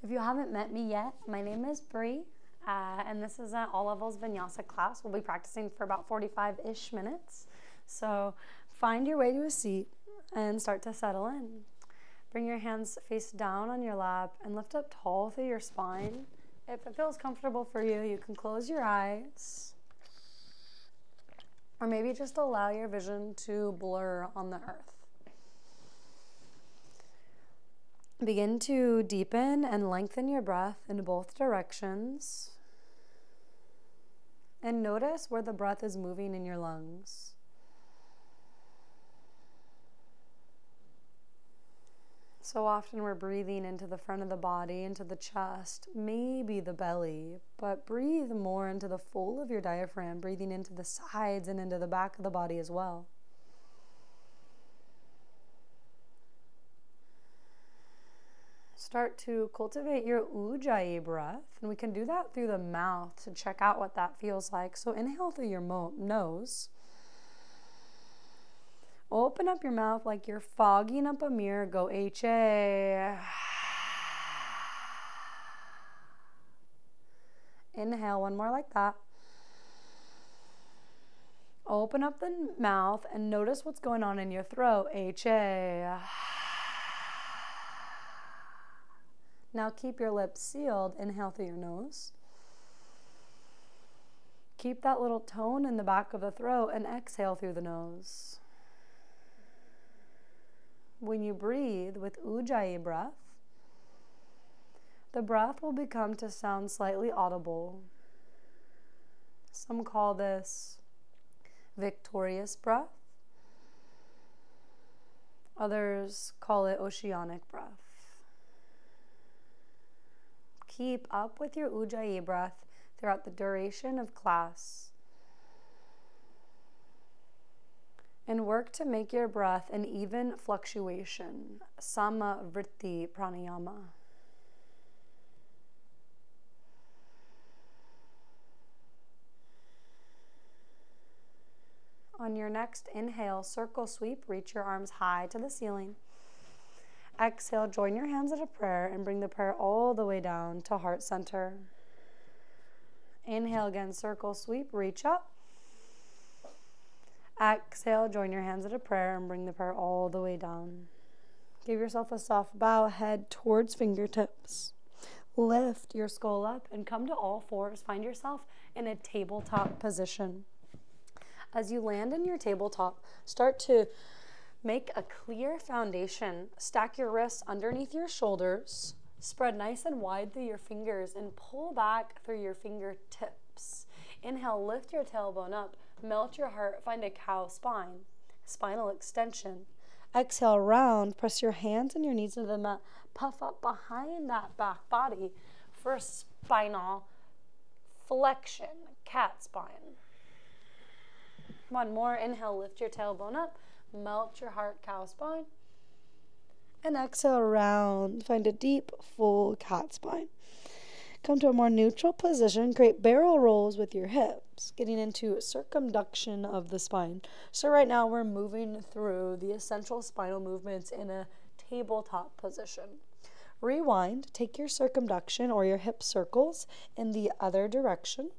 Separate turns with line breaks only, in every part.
If you haven't met me yet, my name is Bree, and this is an all levels vinyasa class. We'll be practicing for about 45-ish minutes. So find your way to a seat and start to settle in. Bring your hands face down on your lap and lift up tall through your spine. If it feels comfortable for you, you can close your eyes. Or maybe just allow your vision to blur on the earth. Begin to deepen and lengthen your breath in both directions. And notice where the breath is moving in your lungs. So often we're breathing into the front of the body, into the chest, maybe the belly, but breathe more into the full of your diaphragm, breathing into the sides and into the back of the body as well. Start to cultivate your ujjayi breath, and we can do that through the mouth to check out what that feels like. So inhale through your nose. Open up your mouth like you're fogging up a mirror. Go HA. Inhale, one more like that. Open up the mouth and notice what's going on in your throat. HA. Now keep your lips sealed. Inhale through your nose. Keep that little tone in the back of the throat and exhale through the nose. When you breathe with ujjayi breath, the breath will become to sound slightly audible. Some call this victorious breath. Others call it oceanic breath. Keep up with your ujjayi breath throughout the duration of class. And work to make your breath an even fluctuation, samavritti pranayama. On your next inhale, circle sweep, reach your arms high to the ceiling. Exhale, join your hands at a prayer and bring the prayer all the way down to heart center. Inhale again, circle sweep, reach up. Exhale, join your hands at a prayer and bring the prayer all the way down. Give yourself a soft bow, head towards fingertips. Lift your skull up and come to all fours. Find yourself in a tabletop position. As you land in your tabletop, start to make a clear foundation. Stack your wrists underneath your shoulders. Spread nice and wide through your fingers and pull back through your fingertips. Inhale, lift your tailbone up. Melt your heart, find a cow spine, spinal extension. Exhale, round, press your hands and your knees to the mat. Puff up behind that back body for spinal flexion, cat spine. One more, inhale, lift your tailbone up, melt your heart, cow spine. And exhale, round, find a deep, full cat spine. Come to a more neutral position. Create barrel rolls with your hips, getting into circumduction of the spine. So right now we're moving through the essential spinal movements in a tabletop position. Rewind, take your circumduction or your hip circles in the other direction.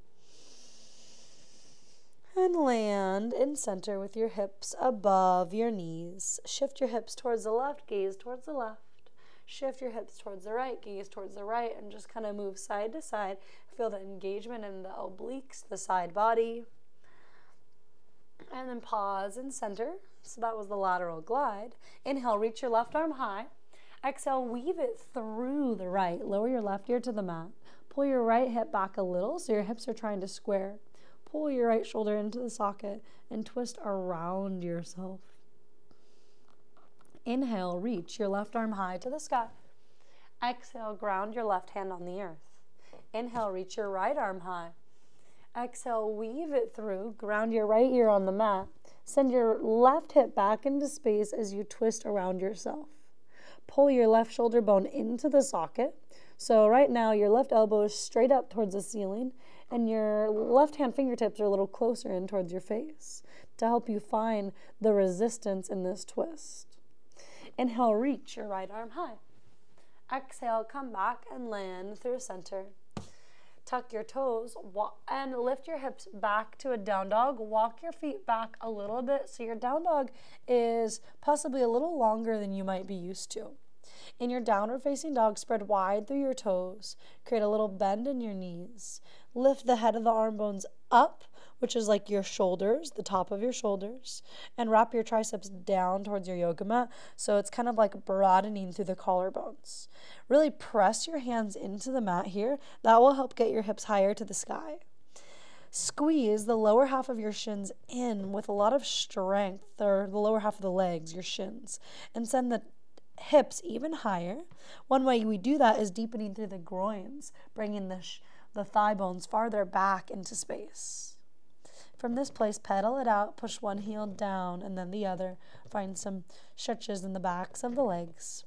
And land in center with your hips above your knees. Shift your hips towards the left, gaze towards the left. Shift your hips towards the right, gaze towards the right, and just kind of move side to side. Feel the engagement in the obliques, the side body. And then pause and center. So that was the lateral glide. Inhale, reach your left arm high. Exhale, weave it through the right. Lower your left ear to the mat. Pull your right hip back a little so your hips are trying to square. Pull your right shoulder into the socket and twist around yourself. Inhale, reach your left arm high to the sky. Exhale, ground your left hand on the earth. Inhale, reach your right arm high. Exhale, weave it through, ground your right ear on the mat. Send your left hip back into space as you twist around yourself. Pull your left shoulder bone into the socket. So right now, your left elbow is straight up towards the ceiling, and your left hand fingertips are a little closer in towards your face to help you find the resistance in this twist. Inhale, reach your right arm high. Exhale, come back and land through center. Tuck your toes and lift your hips back to a down dog. Walk your feet back a little bit so your down dog is possibly a little longer than you might be used to. In your downward facing dog, spread wide through your toes. Create a little bend in your knees. Lift the head of the arm bones up, which is like your shoulders, the top of your shoulders, and wrap your triceps down towards your yoga mat. So it's kind of like broadening through the collarbones. Really press your hands into the mat here. That will help get your hips higher to the sky. Squeeze the lower half of your shins in with a lot of strength, or the lower half of the legs, your shins, and send the hips even higher. One way we do that is deepening through the groins, bringing the thigh bones farther back into space. From this place, pedal it out, push one heel down and then the other. Find some stretches in the backs of the legs.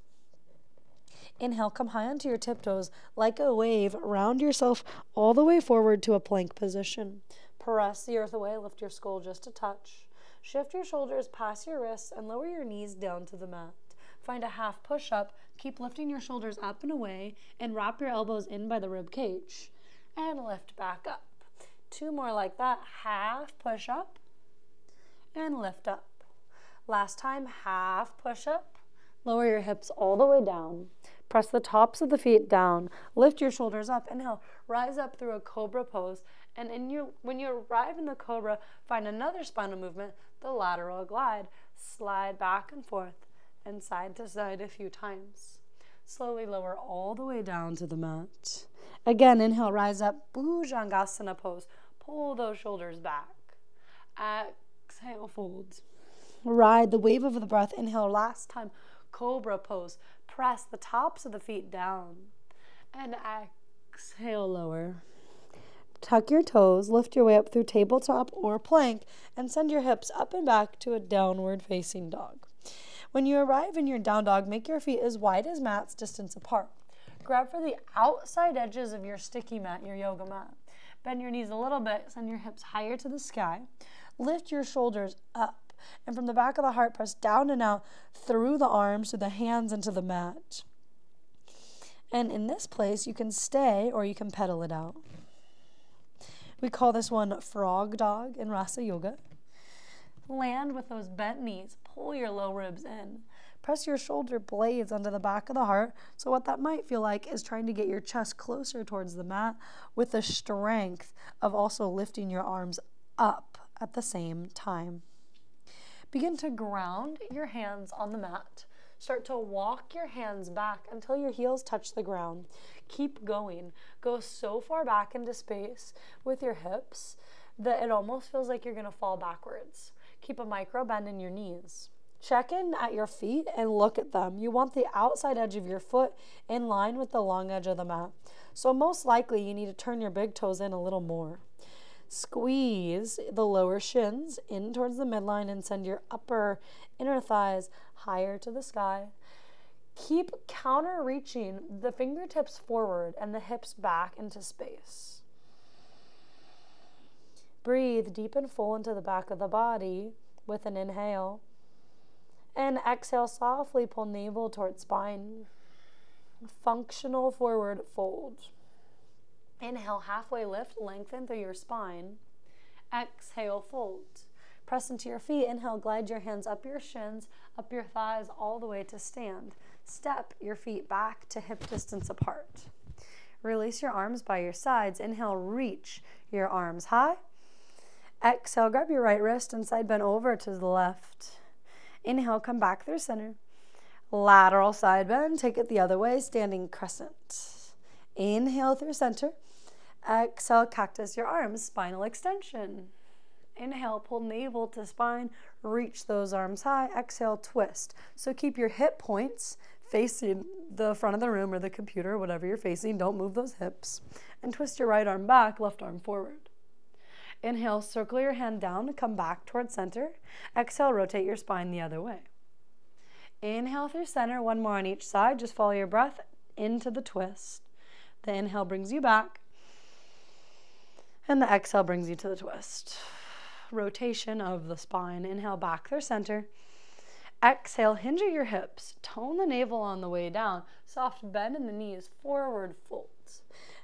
Inhale, come high onto your tiptoes. Like a wave, round yourself all the way forward to a plank position. Press the earth away, lift your skull just a touch. Shift your shoulders past your wrists and lower your knees down to the mat. Find a half push-up. Keep lifting your shoulders up and away and wrap your elbows in by the rib cage. And lift back up. 2 more like that. Half push-up and lift up. Last time, half push-up. Lower your hips all the way down. Press the tops of the feet down. Lift your shoulders up. Inhale, rise up through a cobra pose. And when you arrive in the cobra, find another spinal movement, the lateral glide. Slide back and forth and side to side a few times. Slowly lower all the way down to the mat. Again, inhale, rise up, Bhujangasana pose. Pull those shoulders back. Exhale, fold. Ride the wave of the breath. Inhale, last time, cobra pose. Press the tops of the feet down. And exhale, lower. Tuck your toes, lift your way up through tabletop or plank, and send your hips up and back to a downward facing dog. When you arrive in your down dog, make your feet as wide as mats distance apart. Grab for the outside edges of your sticky mat, your yoga mat. Bend your knees a little bit, send your hips higher to the sky. Lift your shoulders up, and from the back of the heart, press down and out through the arms, through the hands, into the mat. And in this place, you can stay or you can pedal it out. We call this one frog dog in Rasa Yoga. Land with those bent knees. Pull your low ribs in. Press your shoulder blades onto the back of the heart. So what that might feel like is trying to get your chest closer towards the mat with the strength of also lifting your arms up at the same time. Begin to ground your hands on the mat. Start to walk your hands back until your heels touch the ground. Keep going. Go so far back into space with your hips that it almost feels like you're going to fall backwards. Keep a micro bend in your knees. Check in at your feet and look at them. You want the outside edge of your foot in line with the long edge of the mat. So most likely you need to turn your big toes in a little more. Squeeze the lower shins in towards the midline and send your upper inner thighs higher to the sky. Keep counter reaching the fingertips forward and the hips back into space. Breathe deep and full into the back of the body with an inhale. And exhale, softly pull navel towards spine. Functional forward fold. Inhale, halfway lift, lengthen through your spine. Exhale, fold. Press into your feet. Inhale, glide your hands up your shins, up your thighs, all the way to stand. Step your feet back to hip distance apart. Release your arms by your sides. Inhale, reach your arms high. Exhale, grab your right wrist and side bend over to the left. Inhale, come back through center. Lateral side bend, take it the other way, standing crescent. Inhale through center. Exhale, cactus your arms, spinal extension. Inhale, pull navel to spine, reach those arms high. Exhale, twist. So keep your hip points facing the front of the room or the computer, whatever you're facing. Don't move those hips. And twist your right arm back, left arm forward. Inhale, circle your hand down, come back towards center. Exhale, rotate your spine the other way. Inhale through center, one more on each side. Just follow your breath into the twist. The inhale brings you back, and the exhale brings you to the twist. Rotation of the spine. Inhale back through center. Exhale, hinge at your hips. Tone the navel on the way down. Soft bend in the knees, forward folds.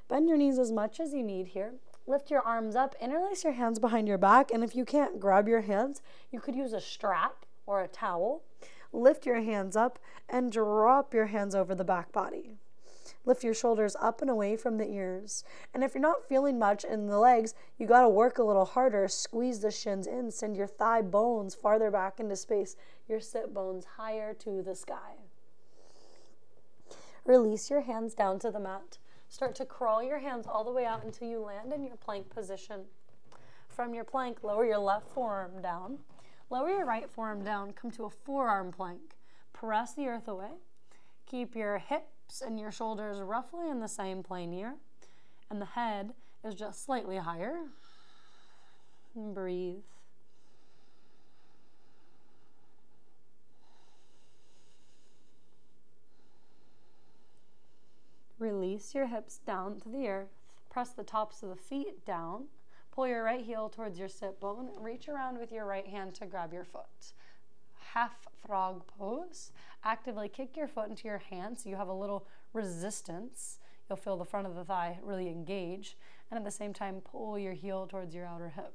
Bend your knees as much as you need here. Lift your arms up, interlace your hands behind your back, and if you can't grab your hands, you could use a strap or a towel. Lift your hands up and drop your hands over the back body. Lift your shoulders up and away from the ears. And if you're not feeling much in the legs, you got to work a little harder. Squeeze the shins in. Send your thigh bones farther back into space. Your sit bones higher to the sky. Release your hands down to the mat. Start to crawl your hands all the way out until you land in your plank position. From your plank, lower your left forearm down. Lower your right forearm down. Come to a forearm plank. Press the earth away. Keep your hips and your shoulders roughly in the same plane here. And the head is just slightly higher. And breathe. Release your hips down to the earth. Press the tops of the feet down. Pull your right heel towards your sit bone. Reach around with your right hand to grab your foot. Half frog pose. Actively kick your foot into your hand so you have a little resistance. You'll feel the front of the thigh really engage. And at the same time, pull your heel towards your outer hip.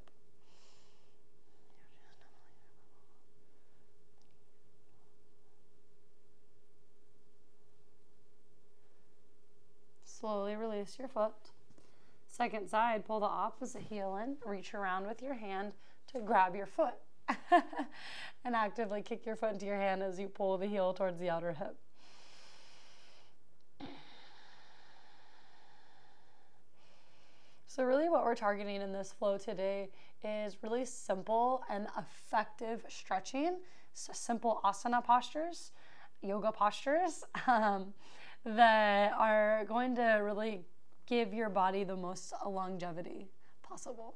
Slowly release your foot. Second side, pull the opposite heel in. Reach around with your hand to grab your foot. And actively kick your foot into your hand as you pull the heel towards the outer hip. So really what we're targeting in this flow today is really simple and effective stretching. So simple asana postures, yoga postures that are going to really give your body the most longevity possible.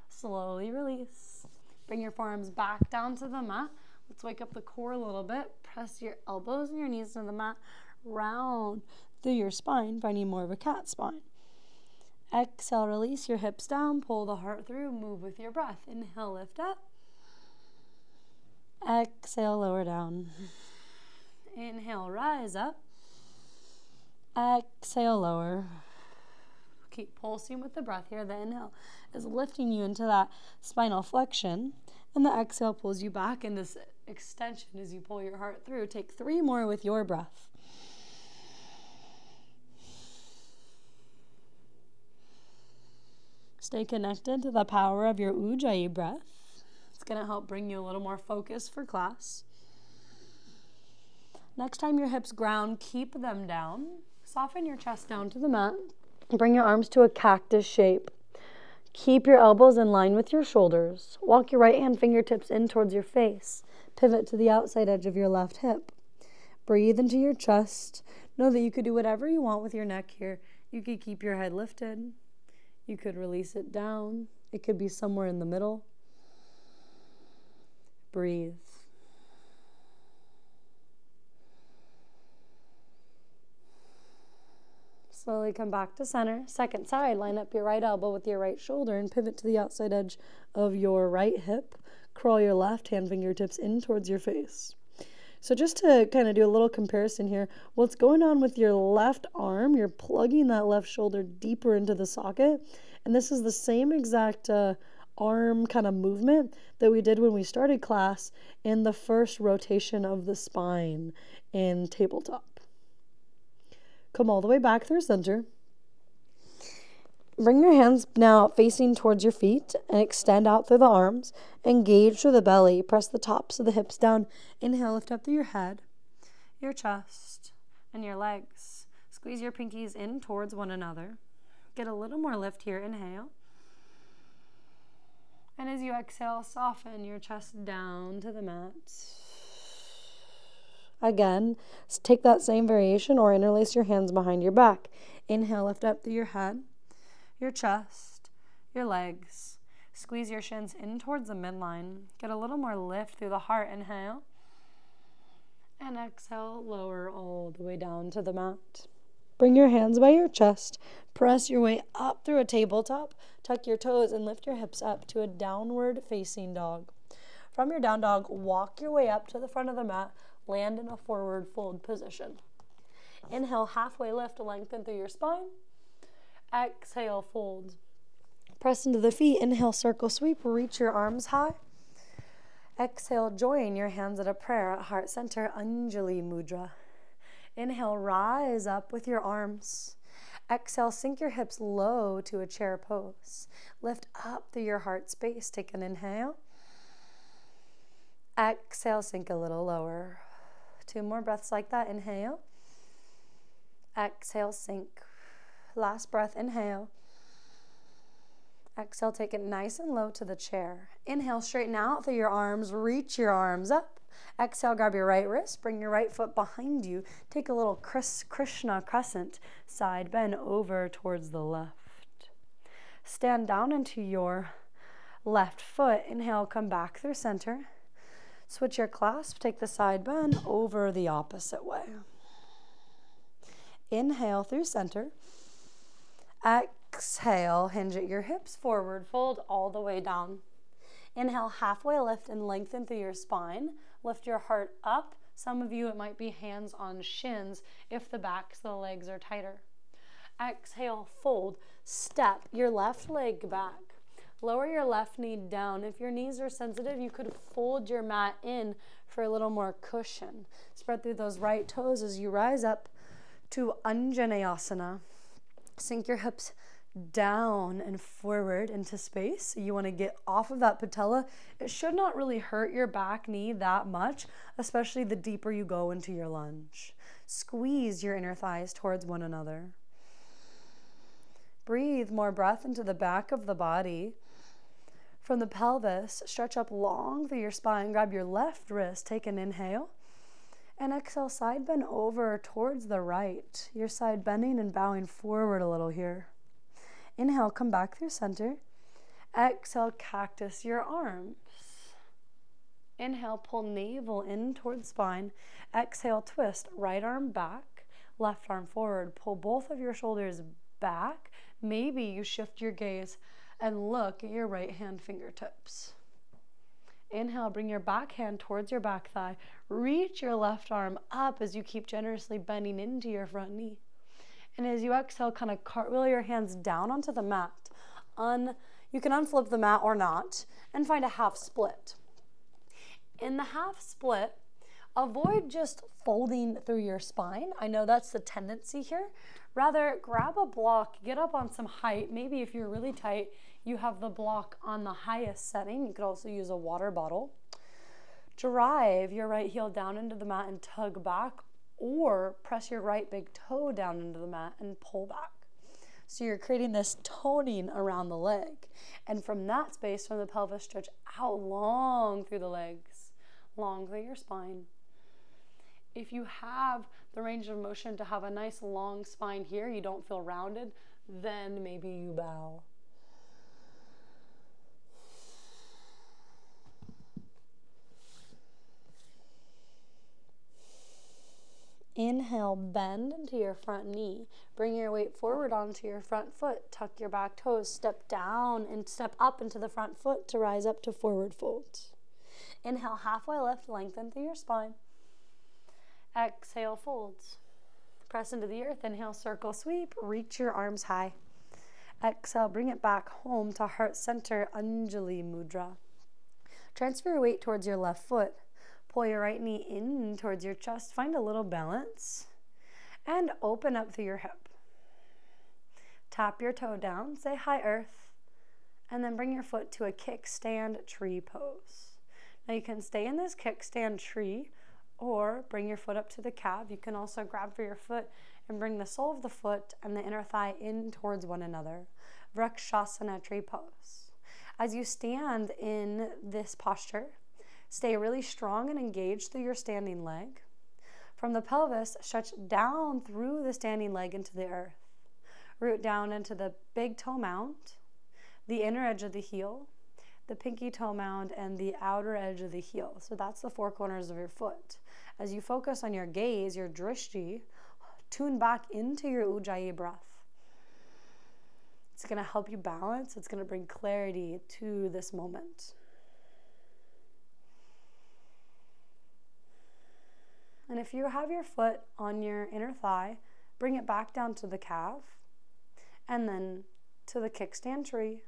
Slowly release. Bring your forearms back down to the mat. Let's wake up the core a little bit. Press your elbows and your knees to the mat. Round through your spine, finding more of a cat spine. Exhale, release your hips down. Pull the heart through. Move with your breath. Inhale, lift up. Exhale, lower down. Inhale, rise up. Exhale, lower. Keep pulsing with the breath here. The inhale is lifting you into that spinal flexion, and the exhale pulls you back into this extension as you pull your heart through. Take 3 more with your breath. Stay connected to the power of your Ujjayi breath. It's going to help bring you a little more focus for class. Next time your hips ground, keep them down. Soften your chest down to the mat. Bring your arms to a cactus shape. Keep your elbows in line with your shoulders. Walk your right hand fingertips in towards your face. Pivot to the outside edge of your left hip. Breathe into your chest. Know that you could do whatever you want with your neck here. You could keep your head lifted. You could release it down. It could be somewhere in the middle. Breathe. Slowly come back to center. Second side, line up your right elbow with your right shoulder and pivot to the outside edge of your right hip. Crawl your left hand fingertips in towards your face. So just to kind of do a little comparison here, what's going on with your left arm, you're plugging that left shoulder deeper into the socket. And this is the same exact arm kind of movement that we did when we started class in the first rotation of the spine in tabletop. Come all the way back through center. Bring your hands now facing towards your feet and extend out through the arms. Engage through the belly. Press the tops of the hips down. Inhale, lift up through your head, your chest, and your legs. Squeeze your pinkies in towards one another. Get a little more lift here. Inhale. And as you exhale, soften your chest down to the mat. Again, take that same variation or interlace your hands behind your back. Inhale, lift up through your head, your chest, your legs. Squeeze your shins in towards the midline. Get a little more lift through the heart. Inhale. And exhale, lower all the way down to the mat. Bring your hands by your chest. Press your way up through a tabletop. Tuck your toes and lift your hips up to a downward facing dog. From your down dog, walk your way up to the front of the mat, land in a forward fold position. Inhale, halfway lift, lengthen through your spine. Exhale, fold. Press into the feet. Inhale, circle sweep, reach your arms high. Exhale, join your hands at a prayer at heart center, Anjali Mudra. Inhale, rise up with your arms. Exhale, sink your hips low to a chair pose. Lift up through your heart space. Take an inhale. Exhale, sink a little lower. 2 more breaths like that. Inhale. Exhale, sink. Last breath, inhale. Exhale, take it nice and low to the chair. Inhale, straighten out through your arms, reach your arms up. Exhale, grab your right wrist, bring your right foot behind you. Take a little Krishna crescent, side bend over towards the left. Stand down into your left foot. Inhale, come back through center. Switch your clasp, take the side bend over the opposite way. Inhale through center. Exhale, hinge at your hips, forward fold all the way down. Inhale, halfway lift and lengthen through your spine. Lift your heart up. Some of you, it might be hands on shins if the backs of the legs are tighter. Exhale, fold. Step your left leg back. Lower your left knee down. If your knees are sensitive, you could fold your mat in for a little more cushion. Spread through those right toes as you rise up to Anjaneyasana. Sink your hips down and forward into space. You want to get off of that patella. It should not really hurt your back knee that much, especially the deeper you go into your lunge. Squeeze your inner thighs towards one another. Breathe more breath into the back of the body. From the pelvis, stretch up long through your spine. Grab your left wrist. Take an inhale. And exhale, side bend over towards the right. Your side bending and bowing forward a little here. Inhale, come back through center. Exhale, cactus your arms. Inhale, pull navel in towards spine. Exhale, twist, right arm back, left arm forward. Pull both of your shoulders back. Maybe you shift your gaze and look at your right hand fingertips. Inhale, bring your back hand towards your back thigh. Reach your left arm up as you keep generously bending into your front knee. And as you exhale, kind of cartwheel your hands down onto the mat. You can unflip the mat or not and find a half split. In the half split, avoid just folding through your spine. I know that's the tendency here. Rather, grab a block, get up on some height. Maybe if you're really tight, you have the block on the highest setting. You could also use a water bottle. Drive your right heel down into the mat and tug back, or press your right big toe down into the mat and pull back. So you're creating this toning around the leg. And from that space, from the pelvis, stretch out long through the legs, long through your spine. If you have the range of motion to have a nice long spine here, you don't feel rounded, then maybe you bow. Inhale, bend into your front knee. Bring your weight forward onto your front foot. Tuck your back toes. Step down and step up into the front foot to rise up to forward fold. Inhale, halfway lift, lengthen through your spine. Exhale, folds. Press into the earth. Inhale, circle sweep. Reach your arms high. Exhale, bring it back home to heart center, Anjali Mudra. Transfer your weight towards your left foot. Pull your right knee in towards your chest. Find a little balance. And open up through your hip. Tap your toe down. Say hi, earth. And then bring your foot to a kickstand tree pose. Now you can stay in this kickstand tree or bring your foot up to the calf. You can also grab for your foot and bring the sole of the foot and the inner thigh in towards one another. Vrksasana tree pose. As you stand in this posture, stay really strong and engaged through your standing leg. From the pelvis, stretch down through the standing leg into the earth. Root down into the big toe mound, the inner edge of the heel, the pinky toe mound, and the outer edge of the heel. So that's the four corners of your foot. As you focus on your gaze, your drishti, tune back into your ujjayi breath. It's going to help you balance. It's going to bring clarity to this moment. And if you have your foot on your inner thigh, bring it back down to the calf and then to the kickstand tree.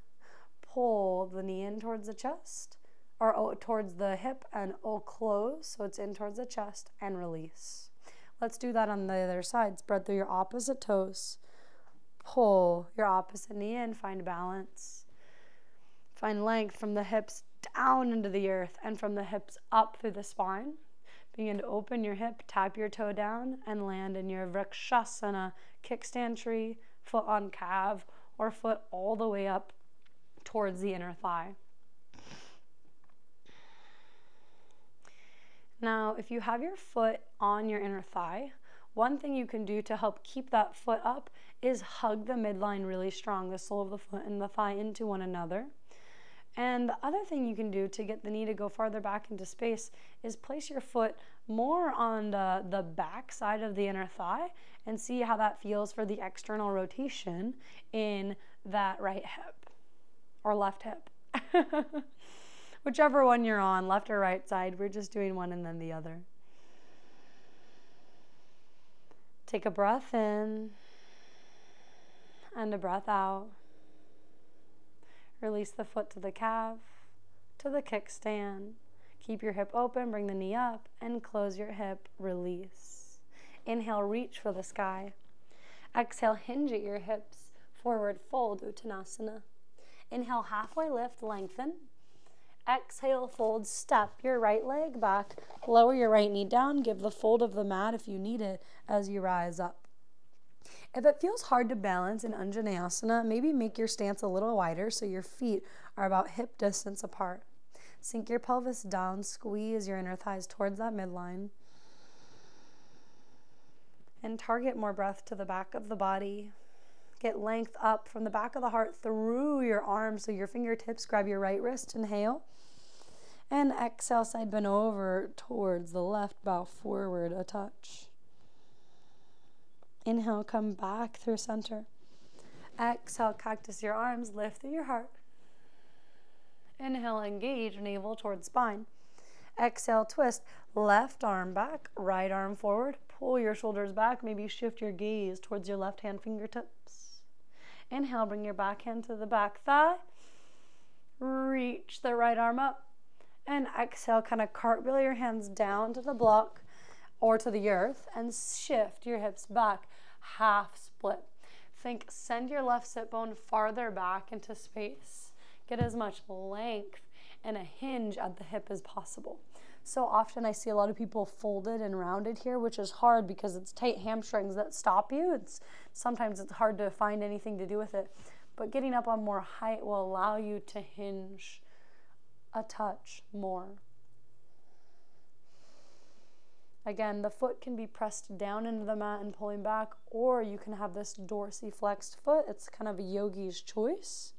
Pull the knee in towards the chest or towards the hip and close so it's in towards the chest and release. Let's do that on the other side. Spread through your opposite toes. Pull your opposite knee in. Find balance. Find length from the hips down into the earth and from the hips up through the spine. Begin to open your hip, tap your toe down, and land in your Vrksasana, kickstand tree, foot on calf, or foot all the way up towards the inner thigh. Now, if you have your foot on your inner thigh, one thing you can do to help keep that foot up is hug the midline really strong, the sole of the foot and the thigh into one another. And the other thing you can do to get the knee to go farther back into space is place your foot more on the back side of the inner thigh and see how that feels for the external rotation in that right hip or left hip. Whichever one you're on, left or right side, we're just doing one and then the other. Take a breath in and a breath out. Release the foot to the calf, to the kickstand. Keep your hip open, bring the knee up, and close your hip, release. Inhale, reach for the sky. Exhale, hinge at your hips, forward fold, Uttanasana. Inhale, halfway lift, lengthen. Exhale, fold, step your right leg back, lower your right knee down, give the fold of the mat if you need it as you rise up. If it feels hard to balance in Anjaneyasana, maybe make your stance a little wider so your feet are about hip distance apart. Sink your pelvis down, squeeze your inner thighs towards that midline. And target more breath to the back of the body. Get length up from the back of the heart through your arms so your fingertips grab your right wrist, inhale. And exhale, side bend over towards the left, bow forward a touch. Inhale, come back through center. Exhale, cactus your arms, lift through your heart. Inhale, engage navel towards spine. Exhale, twist, left arm back, right arm forward. Pull your shoulders back, maybe shift your gaze towards your left hand fingertips. Inhale, bring your back hand to the back thigh. Reach the right arm up. And exhale, kind of cartwheel your hands down to the block or to the earth and shift your hips back, half split. Think, send your left sit bone farther back into space. Get as much length and a hinge at the hip as possible. So often I see a lot of people folded and rounded here, which is hard because it's tight hamstrings that stop you. Sometimes it's hard to find anything to do with it. But getting up on more height will allow you to hinge a touch more. Again, the foot can be pressed down into the mat and pulling back, or you can have this dorsiflexed foot. It's kind of a yogi's choice.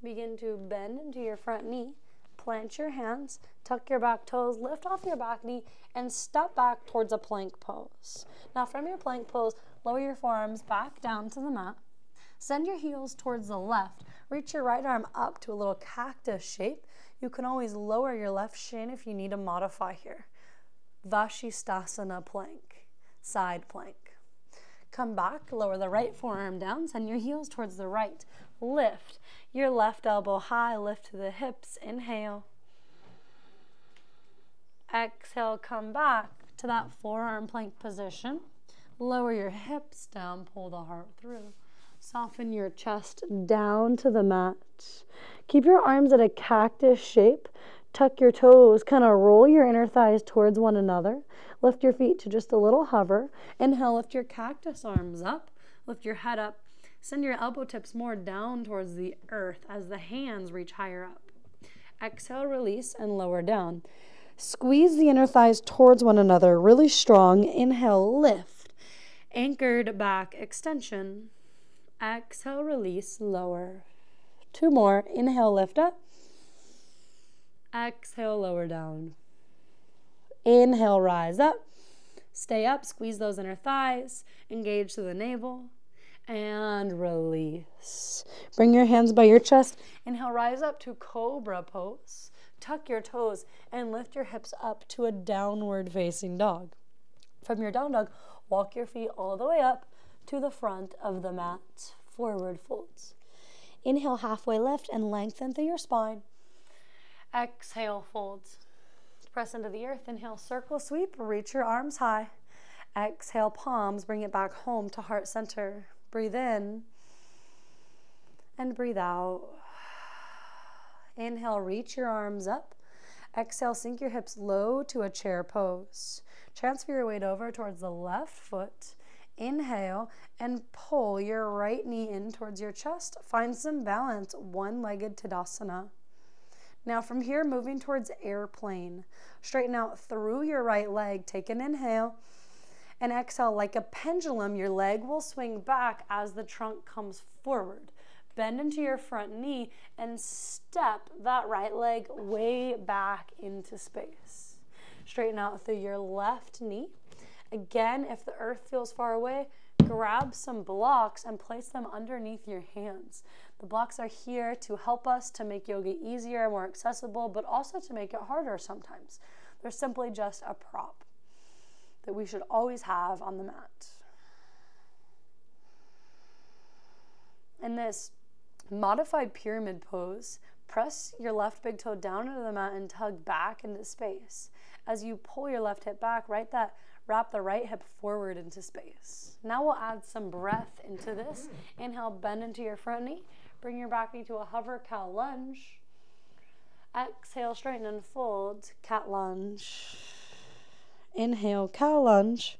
Begin to bend into your front knee. Plant your hands, tuck your back toes, lift off your back knee, and step back towards a plank pose. Now from your plank pose, lower your forearms back down to the mat. Send your heels towards the left. Reach your right arm up to a little cactus shape. You can always lower your left shin if you need to modify here. Vrksasana plank, side plank. Come back, lower the right forearm down, send your heels towards the right. Lift your left elbow high, lift to the hips, inhale. Exhale, come back to that forearm plank position. Lower your hips down, pull the heart through. Soften your chest down to the mat. Keep your arms at a cactus shape. Tuck your toes, kind of roll your inner thighs towards one another. Lift your feet to just a little hover. Inhale, lift your cactus arms up. Lift your head up. Send your elbow tips more down towards the earth as the hands reach higher up. Exhale, release, and lower down. Squeeze the inner thighs towards one another, really strong. Inhale, lift. Anchored back extension. Exhale, release, lower. Two more. Inhale, lift up. Exhale, lower down. Inhale, rise up. Stay up, squeeze those inner thighs. Engage to the navel. And release. Bring your hands by your chest. Inhale, rise up to cobra pose. Tuck your toes and lift your hips up to a downward facing dog. From your down dog, walk your feet all the way up to the front of the mat. Forward folds. Inhale, halfway lift and lengthen through your spine. Exhale, folds. Press into the earth. Inhale, circle sweep. Reach your arms high. Exhale, palms. Bring it back home to heart center. Breathe in and breathe out. Inhale, reach your arms up. Exhale, sink your hips low to a chair pose. Transfer your weight over towards the left foot. Inhale and pull your right knee in towards your chest. Find some balance, one-legged Tadasana. Now from here, moving towards airplane. Straighten out through your right leg. Take an inhale and exhale. Like a pendulum, your leg will swing back as the trunk comes forward. Bend into your front knee and step that right leg way back into space. Straighten out through your left knee. Again, if the earth feels far away, grab some blocks and place them underneath your hands. The blocks are here to help us to make yoga easier, more accessible, but also to make it harder sometimes. They're simply just a prop that we should always have on the mat. In this modified pyramid pose, press your left big toe down into the mat and tug back into space. As you pull your left hip back, wrap the right hip forward into space. Now we'll add some breath into this. Inhale, bend into your front knee. Bring your back knee to a hover cow lunge. Exhale, straighten and fold, cat lunge. Inhale, cow lunge.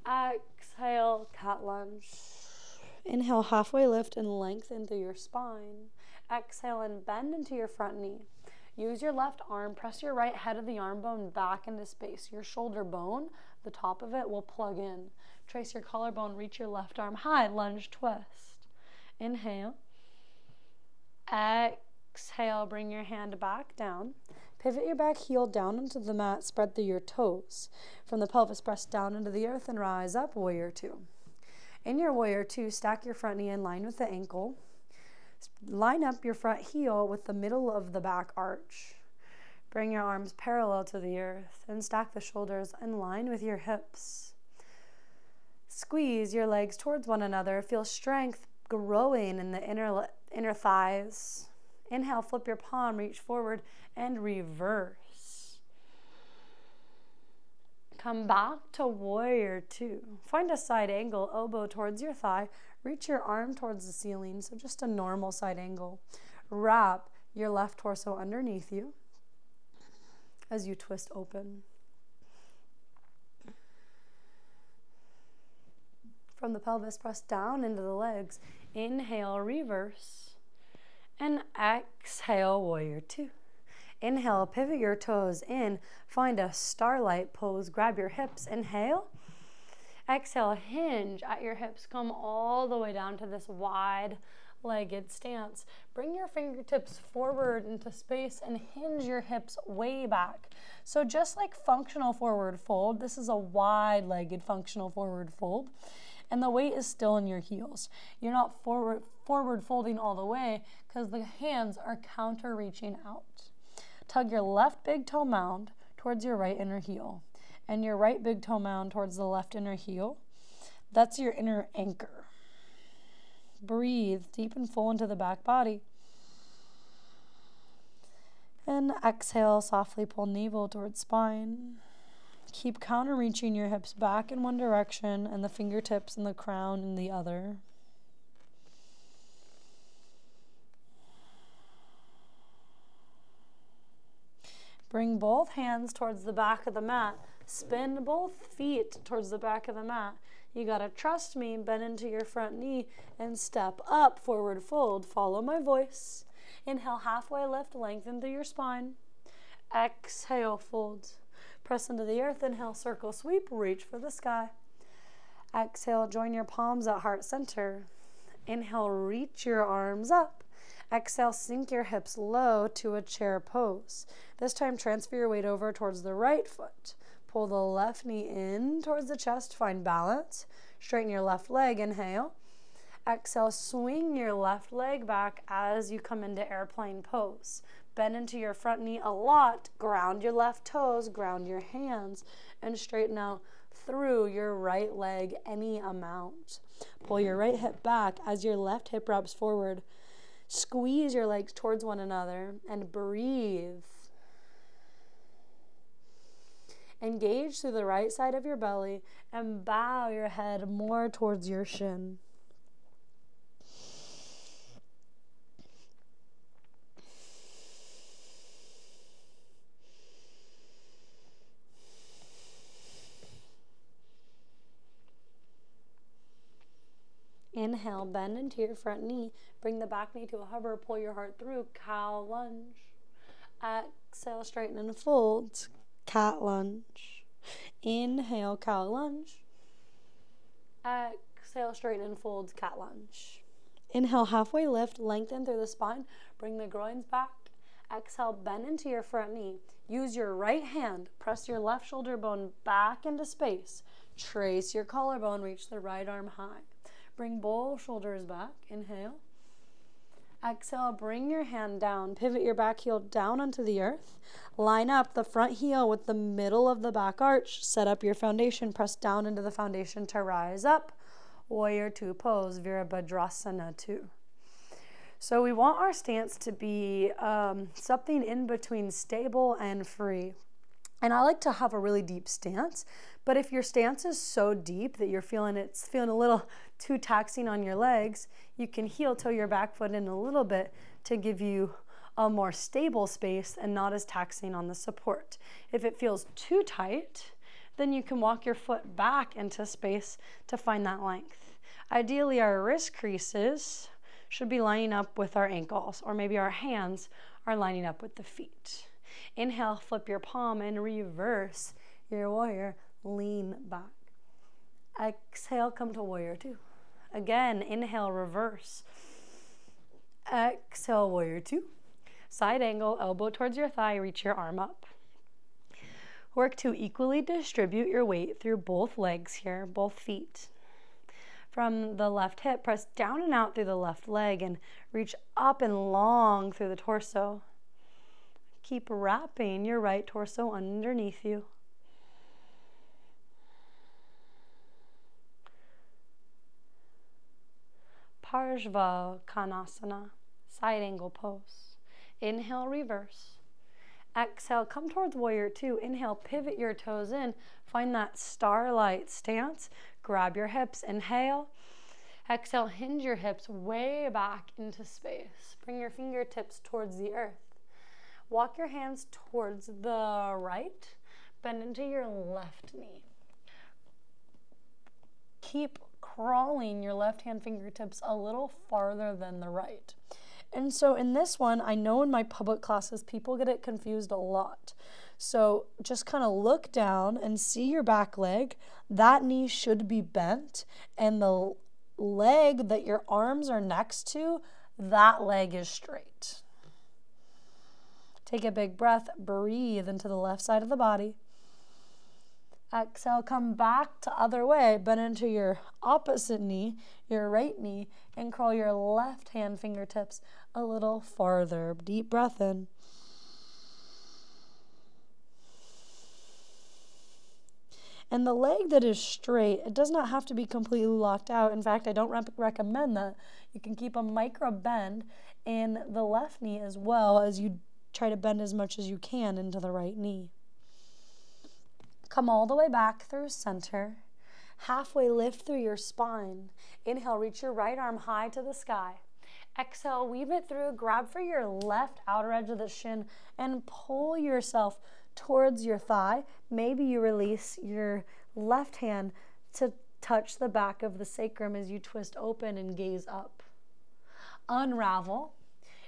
Exhale, cat lunge. Inhale, halfway lift and lengthen through your spine. Exhale and bend into your front knee. Use your left arm, press your right head of the arm bone back into space. Your shoulder bone, the top of it, will plug in. Trace your collarbone, reach your left arm high, lunge twist. Inhale. Exhale, bring your hand back down. Pivot your back heel down into the mat, spread through your toes. From the pelvis, press down into the earth and rise up, warrior two. In your warrior two, stack your front knee in line with the ankle. Line up your front heel with the middle of the back arch. Bring your arms parallel to the earth and stack the shoulders in line with your hips. Squeeze your legs towards one another. Feel strength growing in the inner thighs. Inhale, flip your palm, reach forward and reverse. Come back to warrior two. Find a side angle, elbow towards your thigh. Reach your arm towards the ceiling, so just a normal side angle. Wrap your left torso underneath you as you twist open. From the pelvis, press down into the legs. Inhale, reverse. And exhale, warrior two. Inhale, pivot your toes in. Find a starlight pose. Grab your hips. Inhale. Exhale, hinge at your hips. Come all the way down to this wide-legged stance. Bring your fingertips forward into space and hinge your hips way back. So just like functional forward fold, this is a wide-legged functional forward fold. And the weight is still in your heels. You're not forward folding all the way because the hands are counter reaching out. Tug your left big toe mound towards your right inner heel and your right big toe mound towards the left inner heel. That's your inner anchor. Breathe deep and full into the back body. And exhale, softly pull navel towards spine. Keep counter reaching your hips back in one direction and the fingertips and the crown in the other. Bring both hands towards the back of the mat. Spin both feet towards the back of the mat. You gotta trust me, bend into your front knee and step up, forward fold. Follow my voice. Inhale, halfway lift, lengthen through your spine. Exhale, fold. Press into the earth. Inhale, circle sweep, reach for the sky. Exhale, join your palms at heart center. Inhale, reach your arms up. Exhale, sink your hips low to a chair pose. This time, transfer your weight over towards the right foot. Pull the left knee in towards the chest, find balance. Straighten your left leg, inhale. Exhale, swing your left leg back as you come into airplane pose. Bend into your front knee a lot, ground your left toes, ground your hands, and straighten out through your right leg any amount. Pull your right hip back as your left hip wraps forward. Squeeze your legs towards one another and breathe. Engage through the right side of your belly and bow your head more towards your shin. Inhale, bend into your front knee. Bring the back knee to a hover. Pull your heart through. Cow lunge. Exhale, straighten and fold. Cat lunge. Inhale, cow lunge. Exhale, straighten and fold. Cat lunge. Inhale, halfway lift. Lengthen through the spine. Bring the groins back. Exhale, bend into your front knee. Use your right hand. Press your left shoulder bone back into space. Trace your collarbone. Reach the right arm high. Bring both shoulders back. Inhale. Exhale, bring your hand down. Pivot your back heel down onto the earth. Line up the front heel with the middle of the back arch. Set up your foundation. Press down into the foundation to rise up. Warrior 2 pose, Vrksasana 2. So we want our stance to be something in between stable and free. And I like to have a really deep stance, but if your stance is so deep that you're feeling a little too taxing on your legs, you can heel toe your back foot in a little bit to give you a more stable space and not as taxing on the support. If it feels too tight, then you can walk your foot back into space to find that length. Ideally, our wrist creases should be lining up with our ankles, or maybe our hands are lining up with the feet. Inhale, flip your palm and reverse your warrior. Lean back. Exhale, come to warrior 2. Again, inhale, reverse. Exhale, warrior 2. Side angle, elbow towards your thigh, reach your arm up. Work to equally distribute your weight through both legs here, both feet. From the left hip, press down and out through the left leg and reach up and long through the torso. Keep wrapping your right torso underneath you. Vrksasana, side angle pose. Inhale, reverse. Exhale, come towards warrior 2. Inhale, pivot your toes in. Find that starlight stance. Grab your hips. Inhale. Exhale, hinge your hips way back into space. Bring your fingertips towards the earth. Walk your hands towards the right. Bend into your left knee. Keep crawling your left hand fingertips a little farther than the right. And so in this one, I know in my public classes, people get it confused a lot. So just kind of look down and see your back leg. That knee should be bent, and the leg that your arms are next to, that leg is straight. Take a big breath, breathe into the left side of the body. Exhale, come back to other way, bend into your opposite knee, your right knee, and crawl your left hand fingertips a little farther. Deep breath in. And the leg that is straight, it does not have to be completely locked out. In fact, I don't recommend that. You can keep a micro bend in the left knee as well as you try to bend as much as you can into the right knee. Come all the way back through center. Halfway lift through your spine. Inhale, reach your right arm high to the sky. Exhale, weave it through. Grab for your left outer edge of the shin and pull yourself towards your thigh. Maybe you release your left hand to touch the back of the sacrum as you twist open and gaze up. Unravel.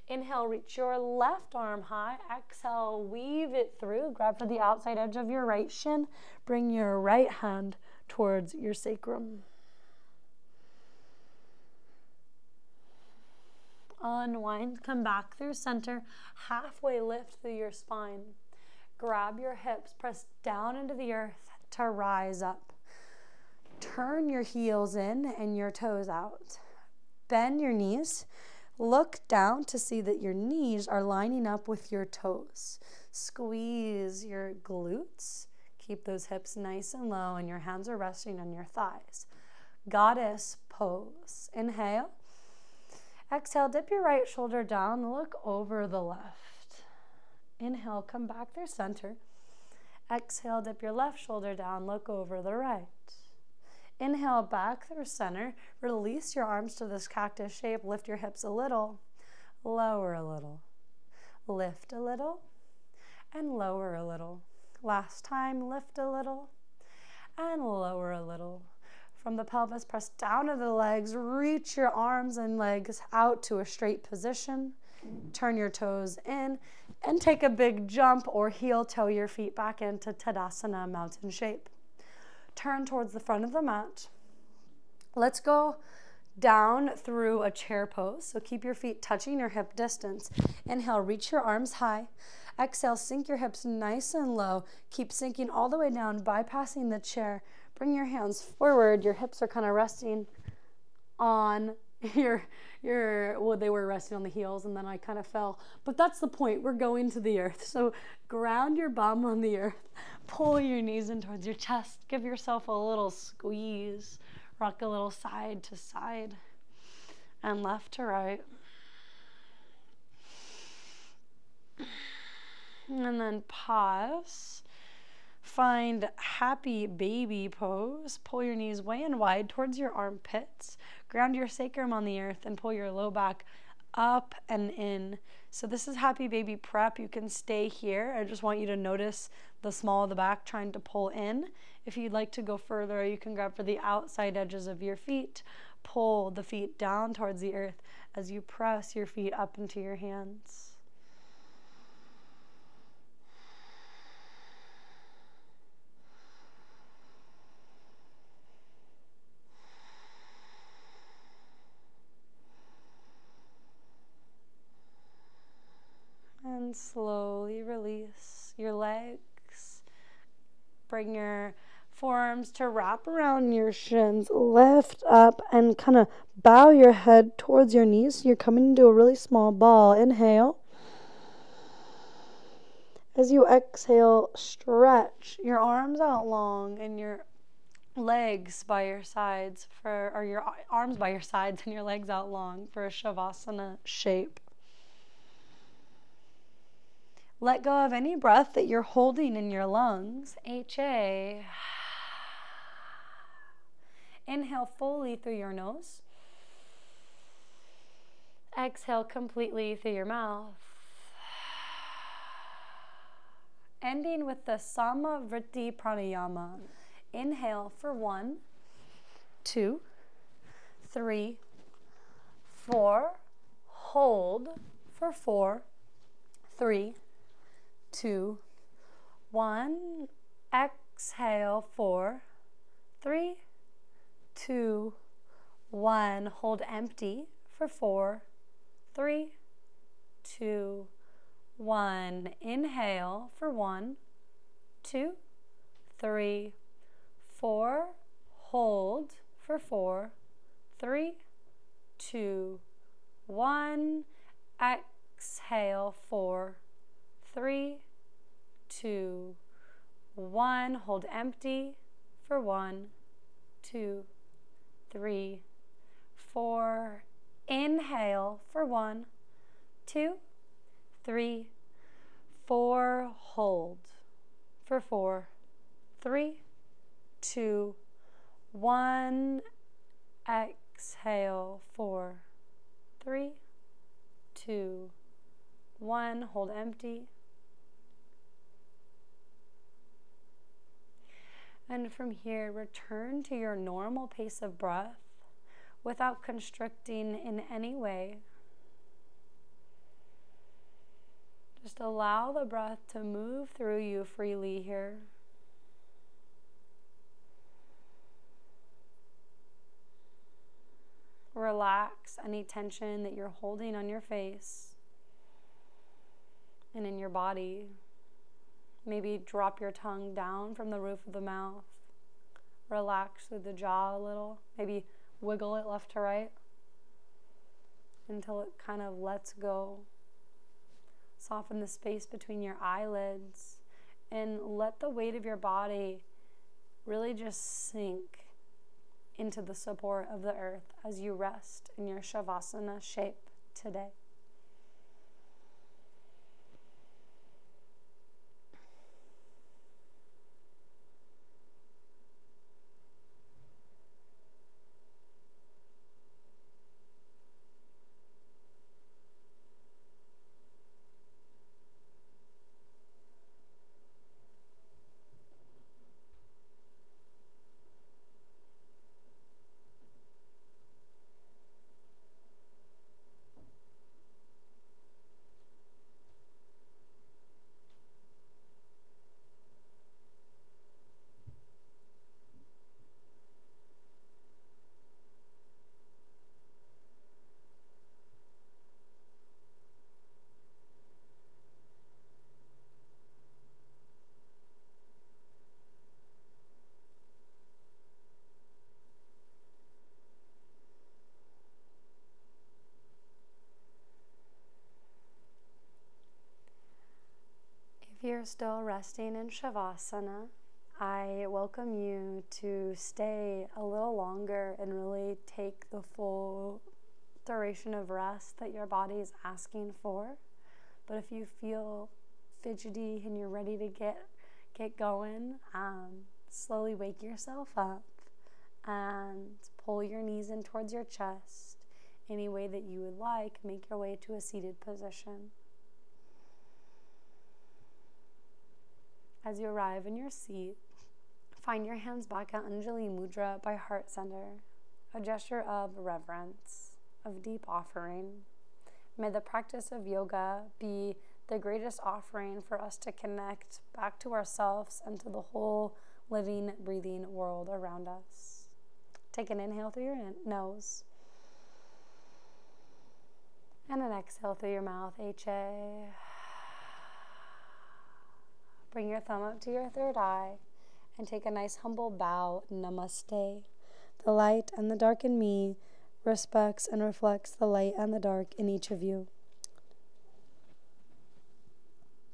Inhale, reach your left arm high. Exhale, weave it through. Grab for the outside edge of your right shin. Bring your right hand towards your sacrum. Unwind, come back through center. Halfway lift through your spine. Grab your hips, press down into the earth to rise up. Turn your heels in and your toes out. Bend your knees. Look down to see that your knees are lining up with your toes. Squeeze your glutes. Keep those hips nice and low and your hands are resting on your thighs. Goddess pose. Inhale. Exhale, dip your right shoulder down. Look over the left. Inhale, come back through center. Exhale, dip your left shoulder down. Look over the right. Inhale, back through center. Release your arms to this cactus shape. Lift your hips a little. Lower a little. Lift a little. And lower a little. Last time, lift a little. And lower a little. From the pelvis, press down to the legs. Reach your arms and legs out to a straight position. Turn your toes in. And take a big jump or heel toe your feet back into Tadasana, mountain shape. Turn towards the front of the mat. Let's go down through a chair pose. So keep your feet touching your hip distance. Inhale, reach your arms high. Exhale, sink your hips nice and low. Keep sinking all the way down, bypassing the chair. Bring your hands forward. Your hips are kind of resting on well, they were resting on the heels and then I kind of fell. But that's the point. We're going to the earth. So ground your bum on the earth. Pull your knees in towards your chest. Give yourself a little squeeze. Rock a little side to side and left to right. And then pause. Find happy baby pose. Pull your knees way and wide towards your armpits. Ground your sacrum on the earth and pull your low back up and in. So this is happy baby prep. You can stay here. I just want you to notice the small of the back trying to pull in. If you'd like to go further, you can grab for the outside edges of your feet. Pull the feet down towards the earth as you press your feet up into your hands. And slowly release your legs. Bring your forearms to wrap around your shins. Lift up and kind of bow your head towards your knees. You're coming into a really small ball. Inhale. As you exhale, stretch your arms out long and your legs by your sides or your arms by your sides and your legs out long for a Shavasana shape. Let go of any breath that you're holding in your lungs. HA. Inhale fully through your nose. Exhale completely through your mouth. Ending with the Samavriti Pranayama. Inhale for 1, 2, 3, 4. Hold for 4, 3, 2, 1. Exhale, 4, 3, 2, 1. Hold empty for 4, 3, 2, 1. Inhale for 1, 2, 3, 4. Hold for 4, 3, 2, 1. Exhale, 4, 3, 2, 1. Hold empty for 1, 2, 3, 4. Inhale for 1, 2, 3, 4. Hold for 4, 3, 2, 1. Exhale, 4, 3, 2, 1. Hold empty. And from here, return to your normal pace of breath without constricting in any way. Just allow the breath to move through you freely here. Relax any tension that you're holding on your face and in your body. Maybe drop your tongue down from the roof of the mouth. Relax through the jaw a little. Maybe wiggle it left to right until it kind of lets go. Soften the space between your eyelids and let the weight of your body really just sink into the support of the earth as you rest in your Shavasana shape today. If you're still resting in Shavasana, I welcome you to stay a little longer and really take the full duration of rest that your body is asking for. But if you feel fidgety and you're ready to get going, slowly wake yourself up and pull your knees in towards your chest. Any way that you would like, make your way to a seated position. As you arrive in your seat, find your hands back at Anjali Mudra by heart center, a gesture of reverence, of deep offering. May the practice of yoga be the greatest offering for us to connect back to ourselves and to the whole living, breathing world around us. Take an inhale through your nose and an exhale through your mouth, HA. Bring your thumb up to your third eye and take a nice humble bow, namaste. The light and the dark in me respects and reflects the light and the dark in each of you.